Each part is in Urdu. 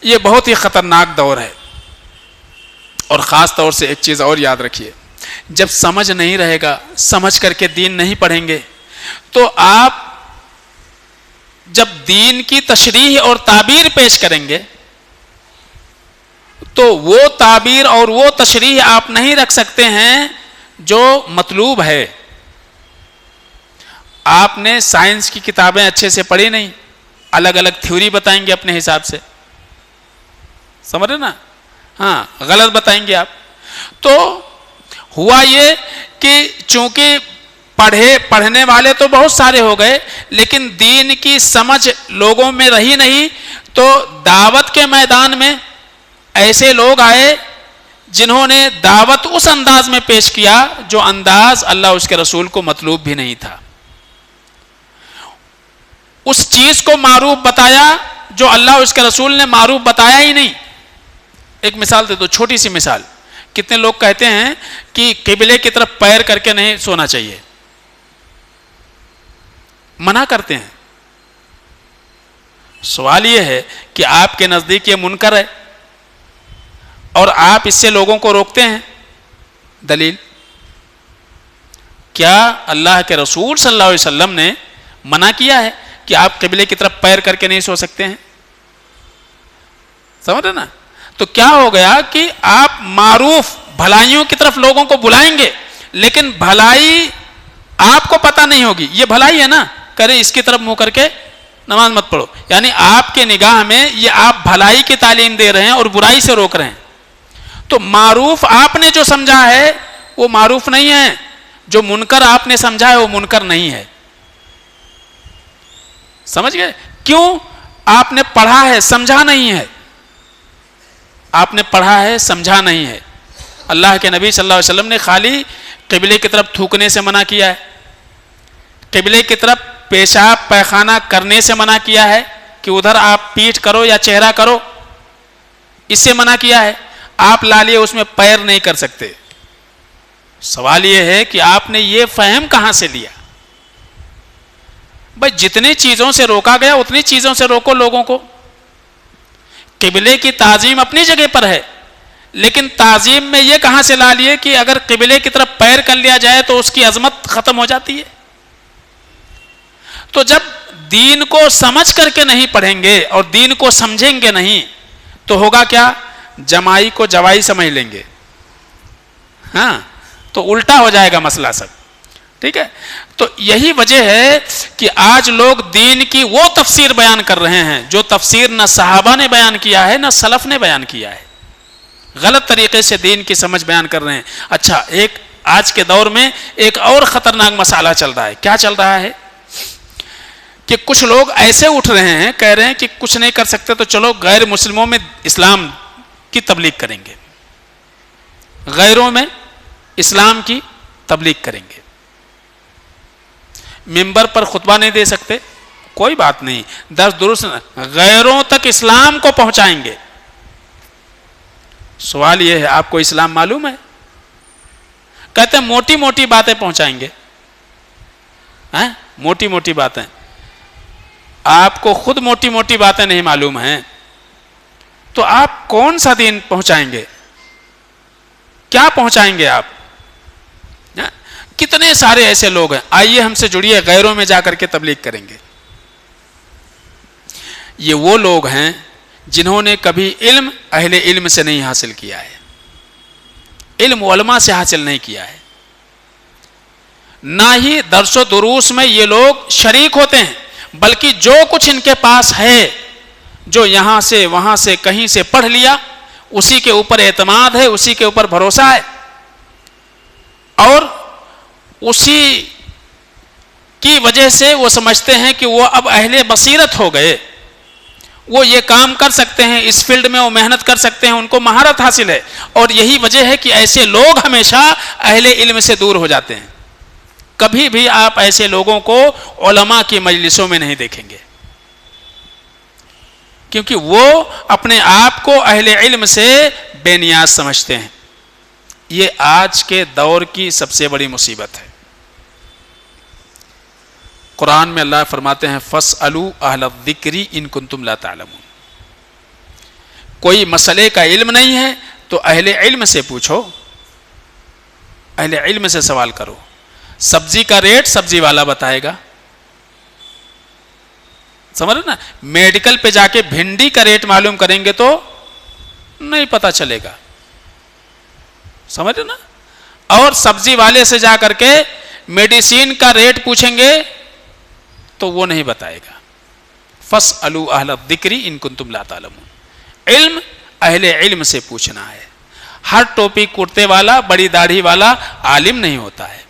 یہ بہت ہی خطرناک دور ہے. اور خاص طور سے ایک چیز اور یاد رکھیے، جب سمجھ نہیں رہے گا، سمجھ کر کے دین نہیں پڑھیں گے، تو آپ جب دین کی تشریح اور تعبیر پیش کریں گے تو وہ تعبیر اور وہ تشریح آپ نہیں رکھ سکتے ہیں جو مطلوب ہے. آپ نے سائنس کی کتابیں اچھے سے پڑھی نہیں، الگ الگ تھیوری بتائیں گے اپنے حساب سے، سمجھ رہے نا؟ ہاں، غلط بتائیں گے آپ. تو ہوا یہ کہ چونکہ پڑھنے والے تو بہت سارے ہو گئے، لیکن دین کی سمجھ لوگوں میں رہی نہیں، تو دعوت کے میدان میں ایسے لوگ آئے جنہوں نے دعوت اس انداز میں پیش کیا جو انداز اللہ اس کے رسول کو مطلوب بھی نہیں تھا. اس چیز کو معروف بتایا جو اللہ اس کے رسول نے معروف بتایا ہی نہیں. ایک مثال دے دو، چھوٹی سی مثال. کتنے لوگ کہتے ہیں کہ قبلے کی طرف پیر کر کے نہیں سونا چاہیے، منع کرتے ہیں. سوال یہ ہے کہ آپ کے نزدیک یہ منکر ہے اور آپ اس سے لوگوں کو روکتے ہیں. دلیل کیا اللہ کے رسول صلی اللہ علیہ وسلم نے منع کیا ہے کہ آپ قبلے کی طرف پیر کر کے نہیں سو سکتے ہیں؟ سمجھ رہے نا؟ تو کیا ہو گیا کہ آپ معروف بھلائیوں کی طرف لوگوں کو بلائیں گے، لیکن بھلائی آپ کو پتہ نہیں ہوگی. یہ بھلائی ہے نا، کرے اس کی طرف منہ کر کے نماز مت پڑھو، یعنی آپ کے نگاہ میں یہ آپ بھلائی کی تعلیم دے رہے ہیں اور برائی سے روک رہے ہیں. تو معروف آپ نے جو سمجھا ہے وہ معروف نہیں ہے، جو منکر آپ نے سمجھا ہے وہ منکر نہیں ہے. سمجھ گئے؟ کیوں؟ آپ نے پڑھا ہے، سمجھا نہیں ہے. آپ نے پڑھا ہے، سمجھا نہیں ہے. اللہ کے نبی صلی اللہ علیہ وسلم نے خالی قبلے کی طرف تھوکنے سے منع کیا ہے، قبلے کی طرف پیشاب پیخانہ کرنے سے منع کیا ہے کہ ادھر آپ پیٹھ کرو یا چہرہ کرو، اس سے منع کیا ہے. آپ لالیے اس میں پیر نہیں کر سکتے. سوال یہ ہے کہ آپ نے یہ فہم کہاں سے لیا؟ بھائی جتنی چیزوں سے روکا گیا اتنی چیزوں سے روکو لوگوں کو. قبلے کی تعظیم اپنی جگہ پر ہے، لیکن تعظیم میں یہ کہاں سے لا لیے کہ اگر قبلے کی طرف پیر کر لیا جائے تو اس کی عظمت ختم ہو جاتی ہے. تو جب دین کو سمجھ کر کے نہیں پڑھیں گے اور دین کو سمجھیں گے نہیں تو ہوگا کیا؟ جمائی کو جوائی سمجھ لیں گے. ہاں، تو الٹا ہو جائے گا مسئلہ سب. ٹھیک ہے؟ تو یہی وجہ ہے کہ آج لوگ دین کی وہ تفسیر بیان کر رہے ہیں جو تفسیر نہ صحابہ نے بیان کیا ہے نہ سلف نے بیان کیا ہے. غلط طریقے سے دین کی سمجھ بیان کر رہے ہیں. اچھا، ایک آج کے دور میں ایک اور خطرناک مسئلہ چل رہا ہے. کیا چل رہا ہے؟ کہ کچھ لوگ ایسے اٹھ رہے ہیں، کہہ رہے ہیں کہ کچھ نہیں کر سکتے تو چلو غیر مسلموں میں اسلام کی تبلیغ کریں گے، غیروں میں اسلام کی تبلیغ کریں گے. ممبر پر خطبہ نہیں دے سکتے، کوئی بات نہیں، درس دروس غیروں تک اسلام کو پہنچائیں گے. سوال یہ ہے آپ کو اسلام معلوم ہے؟ کہتے ہیں موٹی موٹی باتیں پہنچائیں گے. موٹی موٹی باتیں، آپ کو خود موٹی موٹی باتیں نہیں معلوم ہیں تو آپ کون سا دین پہنچائیں گے؟ کیا پہنچائیں گے آپ؟ کتنے سارے ایسے لوگ ہیں، آئیے ہم سے جڑیے، غیروں میں جا کر کے تبلیغ کریں گے. یہ وہ لوگ ہیں جنہوں نے کبھی علم اہل علم سے نہیں حاصل کیا ہے، علم علماء سے حاصل نہیں کیا ہے، نہ ہی درس و دروس میں یہ لوگ شریک ہوتے ہیں، بلکہ جو کچھ ان کے پاس ہے، جو یہاں سے وہاں سے کہیں سے پڑھ لیا، اسی کے اوپر اعتماد ہے، اسی کے اوپر بھروسہ ہے، اور اسی کی وجہ سے وہ سمجھتے ہیں کہ وہ اب اہل بصیرت ہو گئے، وہ یہ کام کر سکتے ہیں، اس فیلڈ میں وہ محنت کر سکتے ہیں، ان کو مہارت حاصل ہے. اور یہی وجہ ہے کہ ایسے لوگ ہمیشہ اہل علم سے دور ہو جاتے ہیں. کبھی بھی آپ ایسے لوگوں کو علماء کی مجلسوں میں نہیں دیکھیں گے، کیونکہ وہ اپنے آپ کو اہل علم سے بے نیاز سمجھتے ہیں. یہ آج کے دور کی سب سے بڑی مصیبت ہے. قرآن میں اللہ فرماتے ہیں فَاسْأَلُوا أَهْلَ الذِّكْرِ إِن كُنتُمْ لَا تَعْلَمُونَ. کوئی مسئلے کا علم نہیں ہے تو اہل علم سے پوچھو، اہل علم سے سوال کرو. سبزی کا ریٹ سبزی والا بتائے گا، سمجھ نا. میڈیکل پہ جا کے بھنڈی کا ریٹ معلوم کریں گے تو نہیں پتا چلے گا، سمجھ نا. اور سبزی والے سے جا کر کے میڈیسین کا ریٹ پوچھیں گے تو وہ نہیں بتائے گا. فاسألوا اہل الذکر ان کنتم لا تعلمون. علم اہل علم سے پوچھنا ہے. ہر ٹوپی کرتے والا بڑی داڑھی والا عالم نہیں ہوتا ہے.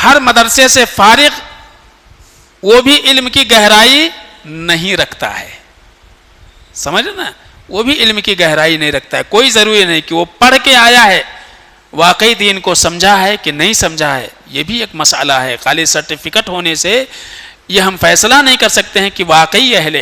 ہر مدرسے سے فارغ وہ بھی علم کی گہرائی نہیں رکھتا ہے، سمجھ نا. وہ بھی علم کی گہرائی نہیں رکھتا ہے. کوئی ضروری نہیں کہ وہ پڑھ کے آیا ہے، واقعی دین کو سمجھا ہے کہ نہیں سمجھا ہے، یہ بھی ایک مسئلہ ہے. خالی سرٹیفکیٹ ہونے سے یہ ہم فیصلہ نہیں کر سکتے ہیں کہ واقعی اہل